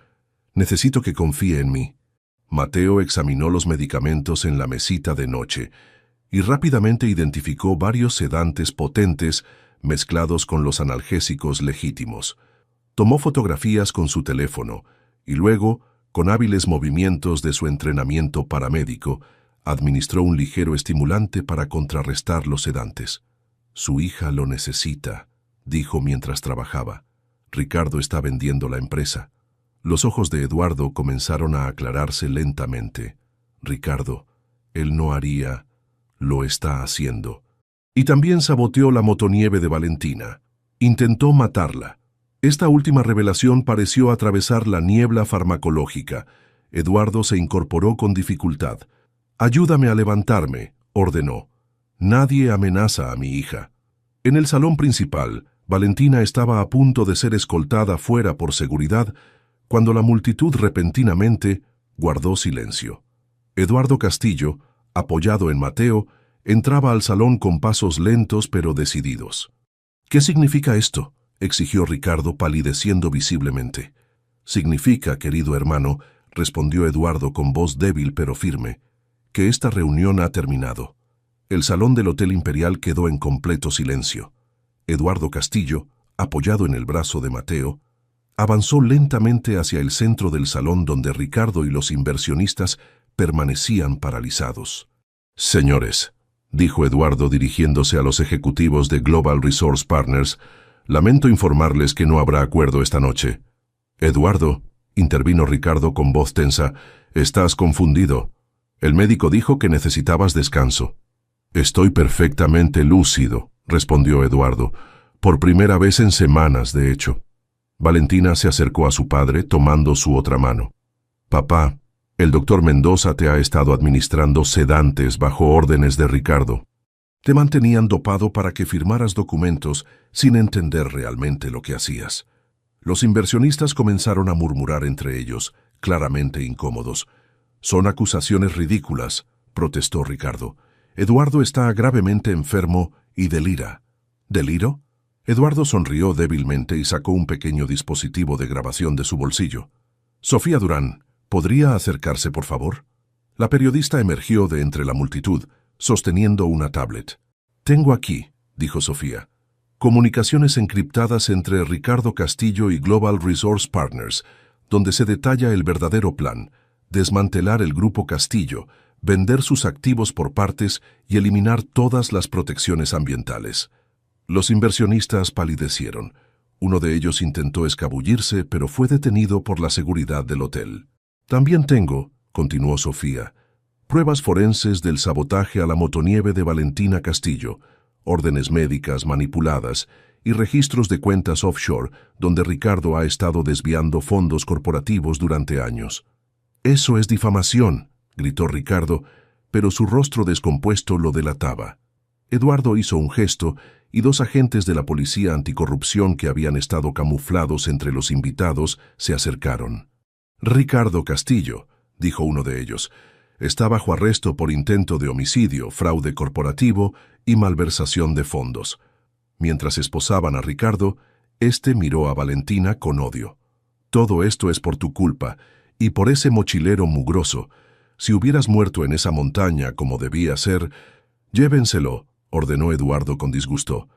A: Necesito que confíe en mí». Mateo examinó los medicamentos en la mesita de noche y rápidamente identificó varios sedantes potentes mezclados con los analgésicos legítimos. Tomó fotografías con su teléfono y luego, con hábiles movimientos de su entrenamiento paramédico, administró un ligero estimulante para contrarrestar los sedantes. «Su hija lo necesita», dijo mientras trabajaba. «Ricardo está vendiendo la empresa». Los ojos de Eduardo comenzaron a aclararse lentamente. «Ricardo, él no haría, lo está haciendo». Y también saboteó la motonieve de Valentina. Intentó matarla. Esta última revelación pareció atravesar la niebla farmacológica. Eduardo se incorporó con dificultad. «Ayúdame a levantarme», ordenó. «Nadie amenaza a mi hija». En el salón principal, Valentina estaba a punto de ser escoltada fuera por seguridad cuando la multitud repentinamente guardó silencio. Eduardo Castillo, apoyado en Mateo, entraba al salón con pasos lentos pero decididos. «¿Qué significa esto?», exigió Ricardo, palideciendo visiblemente. «Significa, querido hermano», respondió Eduardo con voz débil pero firme, «que esta reunión ha terminado». El salón del Hotel Imperial quedó en completo silencio. Eduardo Castillo, apoyado en el brazo de Mateo, avanzó lentamente hacia el centro del salón donde Ricardo y los inversionistas permanecían paralizados. «Señores», dijo Eduardo dirigiéndose a los ejecutivos de Global Resource Partners, «lamento informarles que no habrá acuerdo esta noche». «Eduardo», intervino Ricardo con voz tensa, «estás confundido. El médico dijo que necesitabas descanso». «Estoy perfectamente lúcido», respondió Eduardo, «por primera vez en semanas, de hecho». Valentina se acercó a su padre, tomando su otra mano. «Papá, el doctor Mendoza te ha estado administrando sedantes bajo órdenes de Ricardo. Te mantenían dopado para que firmaras documentos sin entender realmente lo que hacías». Los inversionistas comenzaron a murmurar entre ellos, claramente incómodos. «Son acusaciones ridículas», protestó Ricardo. «Eduardo está gravemente enfermo y delira». «¿Deliro?». Eduardo sonrió débilmente y sacó un pequeño dispositivo de grabación de su bolsillo. «Sofía Durán, ¿podría acercarse, por favor?». La periodista emergió de entre la multitud, sosteniendo una tablet. «Tengo aquí», dijo Sofía, «comunicaciones encriptadas entre Ricardo Castillo y Global Resource Partners, donde se detalla el verdadero plan: desmantelar el Grupo Castillo, vender sus activos por partes y eliminar todas las protecciones ambientales». Los inversionistas palidecieron. Uno de ellos intentó escabullirse, pero fue detenido por la seguridad del hotel. «También tengo», continuó Sofía, «pruebas forenses del sabotaje a la motonieve de Valentina Castillo, órdenes médicas manipuladas y registros de cuentas offshore donde Ricardo ha estado desviando fondos corporativos durante años». «Eso es difamación», gritó Ricardo, pero su rostro descompuesto lo delataba. Eduardo hizo un gesto y dos agentes de la policía anticorrupción que habían estado camuflados entre los invitados se acercaron. «Ricardo Castillo», dijo uno de ellos, «está bajo arresto por intento de homicidio, fraude corporativo y malversación de fondos». Mientras esposaban a Ricardo, éste miró a Valentina con odio. «Todo esto es por tu culpa y por ese mochilero mugroso. Si hubieras muerto en esa montaña como debía ser, llévenselo», ordenó Eduardo con disgusto.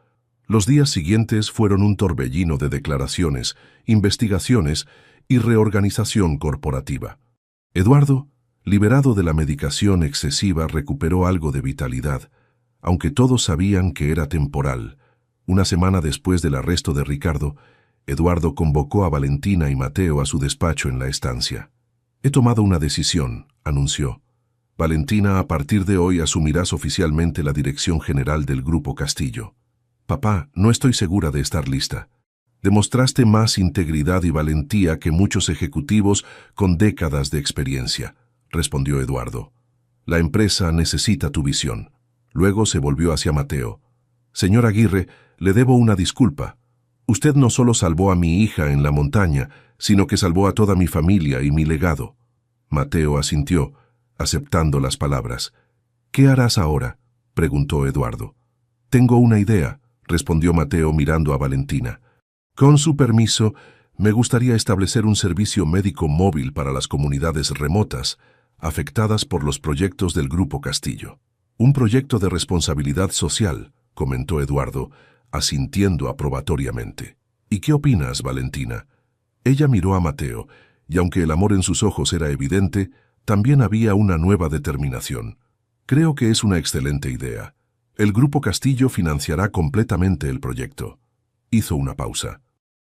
A: Los días siguientes fueron un torbellino de declaraciones, investigaciones y reorganización corporativa. Eduardo, liberado de la medicación excesiva, recuperó algo de vitalidad, aunque todos sabían que era temporal. Una semana después del arresto de Ricardo, Eduardo convocó a Valentina y Mateo a su despacho en la estancia. «He tomado una decisión», anunció. Valentina, a partir de hoy asumirás oficialmente la dirección general del Grupo Castillo. Papá, no estoy segura de estar lista. Demostraste más integridad y valentía que muchos ejecutivos con décadas de experiencia, respondió Eduardo. La empresa necesita tu visión. Luego se volvió hacia Mateo. Señor Aguirre, le debo una disculpa. Usted no solo salvó a mi hija en la montaña, sino que salvó a toda mi familia y mi legado. Mateo asintió, aceptando las palabras. ¿Qué harás ahora?, preguntó Eduardo. Tengo una idea, respondió Mateo mirando a Valentina. Con su permiso, me gustaría establecer un servicio médico móvil para las comunidades remotas, afectadas por los proyectos del Grupo Castillo. Un proyecto de responsabilidad social, comentó Eduardo, asintiendo aprobatoriamente. ¿Y qué opinas, Valentina? Ella miró a Mateo, y aunque el amor en sus ojos era evidente, también había una nueva determinación. Creo que es una excelente idea. El Grupo Castillo financiará completamente el proyecto. Hizo una pausa.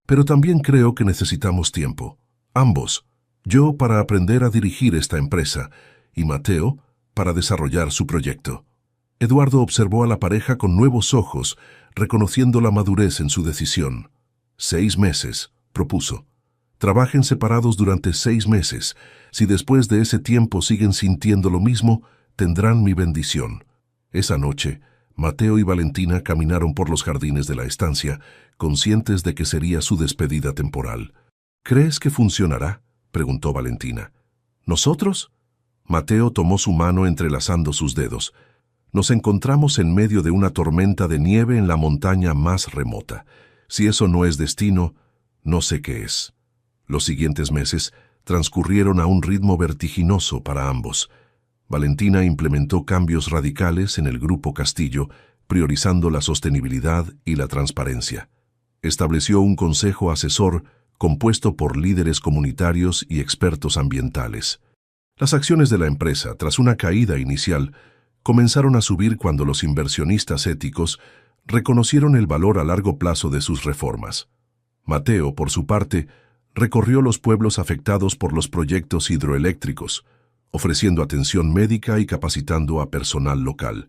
A: Pero también creo que necesitamos tiempo. Ambos. Yo para aprender a dirigir esta empresa y Mateo para desarrollar su proyecto. Eduardo observó a la pareja con nuevos ojos, reconociendo la madurez en su decisión. 6 meses, propuso. Trabajen separados durante 6 meses. Si después de ese tiempo siguen sintiendo lo mismo, tendrán mi bendición. Esa noche, Mateo y Valentina caminaron por los jardines de la estancia, conscientes de que sería su despedida temporal. ¿Crees que funcionará?, preguntó Valentina. ¿Nosotros? Mateo tomó su mano entrelazando sus dedos. Nos encontramos en medio de una tormenta de nieve en la montaña más remota. Si eso no es destino, no sé qué es. Los siguientes meses transcurrieron a un ritmo vertiginoso para ambos. Valentina implementó cambios radicales en el Grupo Castillo, priorizando la sostenibilidad y la transparencia. Estableció un consejo asesor compuesto por líderes comunitarios y expertos ambientales. Las acciones de la empresa, tras una caída inicial, comenzaron a subir cuando los inversionistas éticos reconocieron el valor a largo plazo de sus reformas. Mateo, por su parte, recorrió los pueblos afectados por los proyectos hidroeléctricos, ofreciendo atención médica y capacitando a personal local.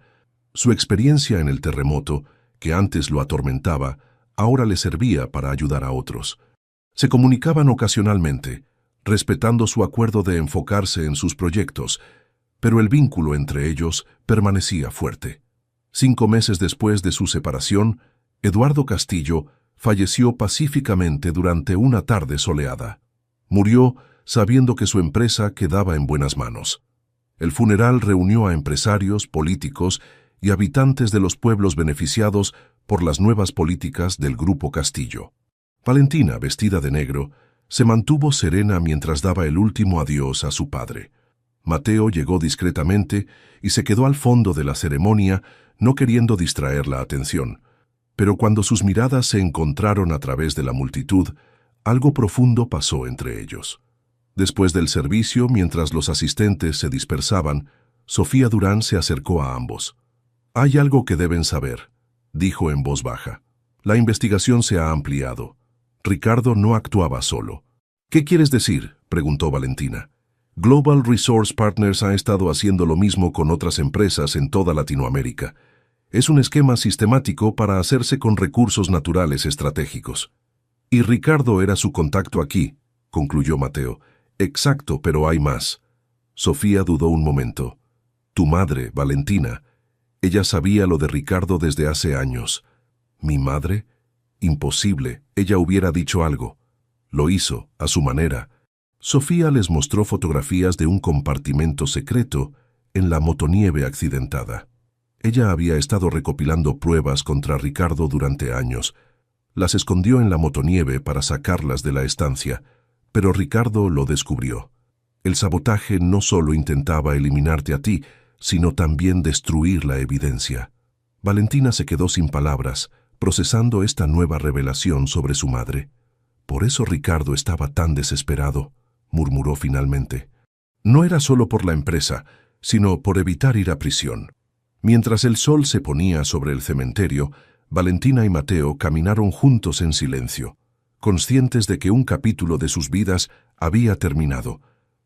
A: Su experiencia en el terremoto, que antes lo atormentaba, ahora le servía para ayudar a otros. Se comunicaban ocasionalmente, respetando su acuerdo de enfocarse en sus proyectos, pero el vínculo entre ellos permanecía fuerte. 5 meses después de su separación, Eduardo Castillo falleció pacíficamente durante una tarde soleada. Murió sabiendo que su empresa quedaba en buenas manos. El funeral reunió a empresarios, políticos y habitantes de los pueblos beneficiados por las nuevas políticas del Grupo Castillo. Valentina, vestida de negro, se mantuvo serena mientras daba el último adiós a su padre. Mateo llegó discretamente y se quedó al fondo de la ceremonia, no queriendo distraer la atención. Pero cuando sus miradas se encontraron a través de la multitud, algo profundo pasó entre ellos. Después del servicio, mientras los asistentes se dispersaban, Sofía Durán se acercó a ambos. «Hay algo que deben saber», dijo en voz baja. «La investigación se ha ampliado. Ricardo no actuaba solo». «¿Qué quieres decir?», preguntó Valentina. «Global Resource Partners ha estado haciendo lo mismo con otras empresas en toda Latinoamérica. Es un esquema sistemático para hacerse con recursos naturales estratégicos. Y Ricardo era su contacto aquí», concluyó Mateo. «Exacto, pero hay más». Sofía dudó un momento. «Tu madre, Valentina. Ella sabía lo de Ricardo desde hace años». «¿Mi madre?» «Imposible. Ella hubiera dicho algo». Lo hizo, a su manera. Sofía les mostró fotografías de un compartimento secreto en la motonieve accidentada. Ella había estado recopilando pruebas contra Ricardo durante años. Las escondió en la motonieve para sacarlas de la estancia, pero Ricardo lo descubrió. El sabotaje no solo intentaba eliminarte a ti, sino también destruir la evidencia. Valentina se quedó sin palabras, procesando esta nueva revelación sobre su madre. «Por eso Ricardo estaba tan desesperado», murmuró finalmente. «No era solo por la empresa, sino por evitar ir a prisión». Mientras el sol se ponía sobre el cementerio, Valentina y Mateo caminaron juntos en silencio, conscientes de que un capítulo de sus vidas había terminado.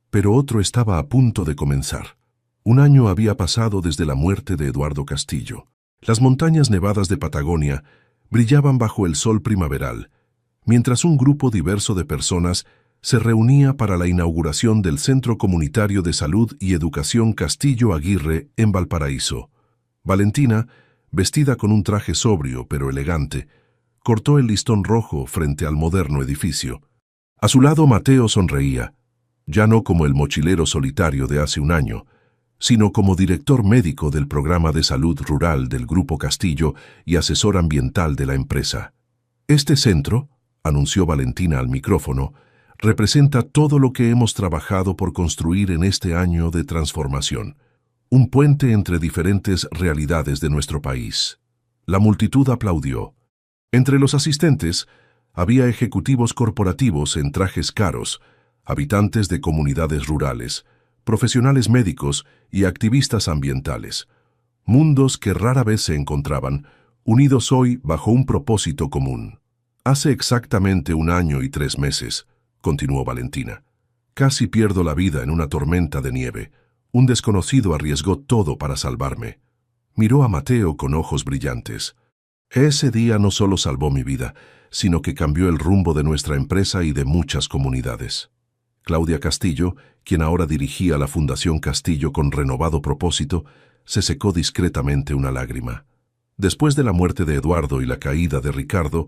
A: Pero otro estaba a punto de comenzar. Un año había pasado desde la muerte de Eduardo Castillo. Las montañas nevadas de Patagonia brillaban bajo el sol primaveral, mientras un grupo diverso de personas se reunía para la inauguración del Centro Comunitario de Salud y Educación Castillo Aguirre en Valparaíso. Valentina, vestida con un traje sobrio pero elegante, cortó el listón rojo frente al moderno edificio. A su lado Mateo sonreía, ya no como el mochilero solitario de hace un año, sino como director médico del programa de salud rural del Grupo Castillo y asesor ambiental de la empresa. Este centro, anunció Valentina al micrófono, representa todo lo que hemos trabajado por construir en este año de transformación, un puente entre diferentes realidades de nuestro país. La multitud aplaudió. Entre los asistentes había ejecutivos corporativos en trajes caros, habitantes de comunidades rurales, profesionales médicos y activistas ambientales, mundos que rara vez se encontraban, unidos hoy bajo un propósito común. Hace exactamente 1 año y 3 meses, continuó Valentina, casi pierdo la vida en una tormenta de nieve. Un desconocido arriesgó todo para salvarme. Miró a Mateo con ojos brillantes. Ese día no solo salvó mi vida, sino que cambió el rumbo de nuestra empresa y de muchas comunidades. Claudia Castillo, quien ahora dirigía la Fundación Castillo con renovado propósito, se secó discretamente una lágrima. Después de la muerte de Eduardo y la caída de Ricardo,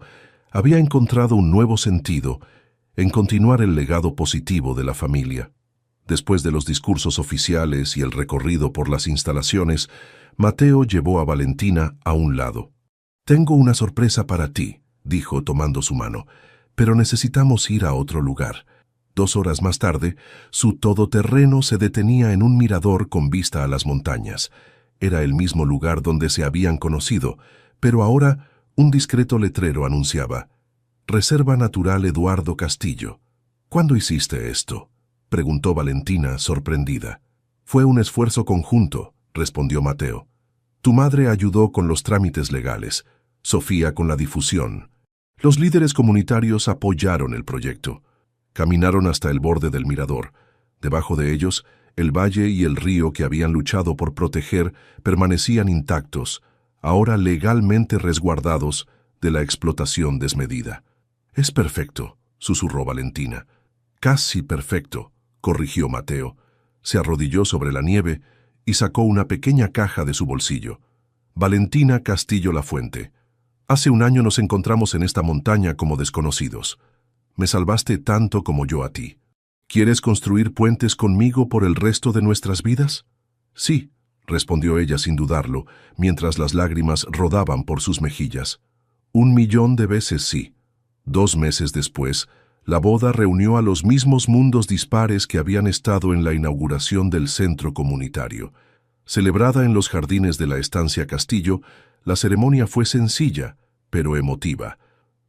A: había encontrado un nuevo sentido en continuar el legado positivo de la familia. Después de los discursos oficiales y el recorrido por las instalaciones, Mateo llevó a Valentina a un lado. «Tengo una sorpresa para ti», dijo tomando su mano, «pero necesitamos ir a otro lugar». 2 horas más tarde, su todoterreno se detenía en un mirador con vista a las montañas. Era el mismo lugar donde se habían conocido, pero ahora un discreto letrero anunciaba: «Reserva Natural Eduardo Castillo». «¿Cuándo hiciste esto?», preguntó Valentina, sorprendida. «Fue un esfuerzo conjunto», respondió Mateo. «Tu madre ayudó con los trámites legales, Sofía con la difusión. Los líderes comunitarios apoyaron el proyecto. Caminaron hasta el borde del mirador. Debajo de ellos, el valle y el río que habían luchado por proteger permanecían intactos, ahora legalmente resguardados de la explotación desmedida». «Es perfecto», susurró Valentina. «Casi perfecto», corrigió Mateo. Se arrodilló sobre la nieve y sacó una pequeña caja de su bolsillo. «Valentina Castillo Lafuente, hace 1 año nos encontramos en esta montaña como desconocidos. Me salvaste tanto como yo a ti. ¿Quieres construir puentes conmigo por el resto de nuestras vidas?» «Sí», respondió ella sin dudarlo, mientras las lágrimas rodaban por sus mejillas. 1.000.000 de veces sí. 2 meses después, la boda reunió a los mismos mundos dispares que habían estado en la inauguración del centro comunitario. Celebrada en los jardines de la estancia Castillo, la ceremonia fue sencilla, pero emotiva.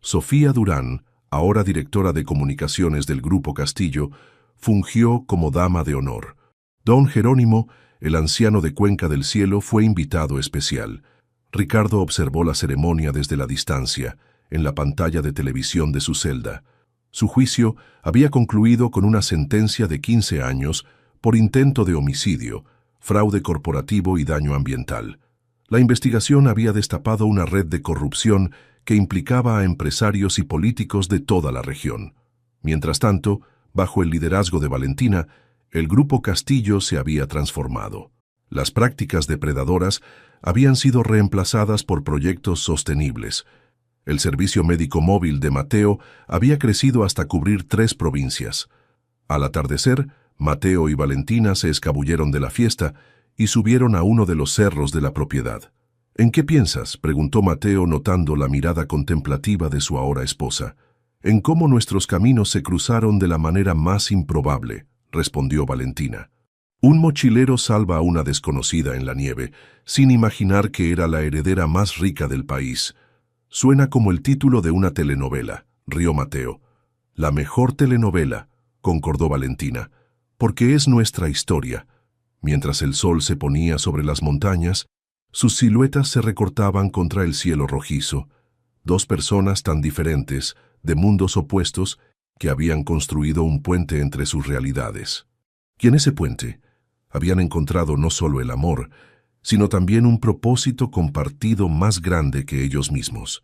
A: Sofía Durán, ahora directora de comunicaciones del Grupo Castillo, fungió como dama de honor. Don Jerónimo, el anciano de Cuenca del Cielo, fue invitado especial. Ricardo observó la ceremonia desde la distancia, en la pantalla de televisión de su celda. Su juicio había concluido con una sentencia de 15 años por intento de homicidio, fraude corporativo y daño ambiental. La investigación había destapado una red de corrupción que implicaba a empresarios y políticos de toda la región. Mientras tanto, bajo el liderazgo de Valentina, el Grupo Castillo se había transformado. Las prácticas depredadoras habían sido reemplazadas por proyectos sostenibles. El servicio médico móvil de Mateo había crecido hasta cubrir 3 provincias. Al atardecer, Mateo y Valentina se escabulleron de la fiesta y subieron a uno de los cerros de la propiedad. «¿En qué piensas?», preguntó Mateo notando la mirada contemplativa de su ahora esposa. «En cómo nuestros caminos se cruzaron de la manera más improbable», respondió Valentina. «Un mochilero salva a una desconocida en la nieve, sin imaginar que era la heredera más rica del país. Suena como el título de una telenovela», rió Mateo. «La mejor telenovela», concordó Valentina, «porque es nuestra historia». Mientras el sol se ponía sobre las montañas, sus siluetas se recortaban contra el cielo rojizo. 2 personas tan diferentes, de mundos opuestos, que habían construido un puente entre sus realidades. Y en ese puente habían encontrado no solo el amor, sino también un propósito compartido más grande que ellos mismos.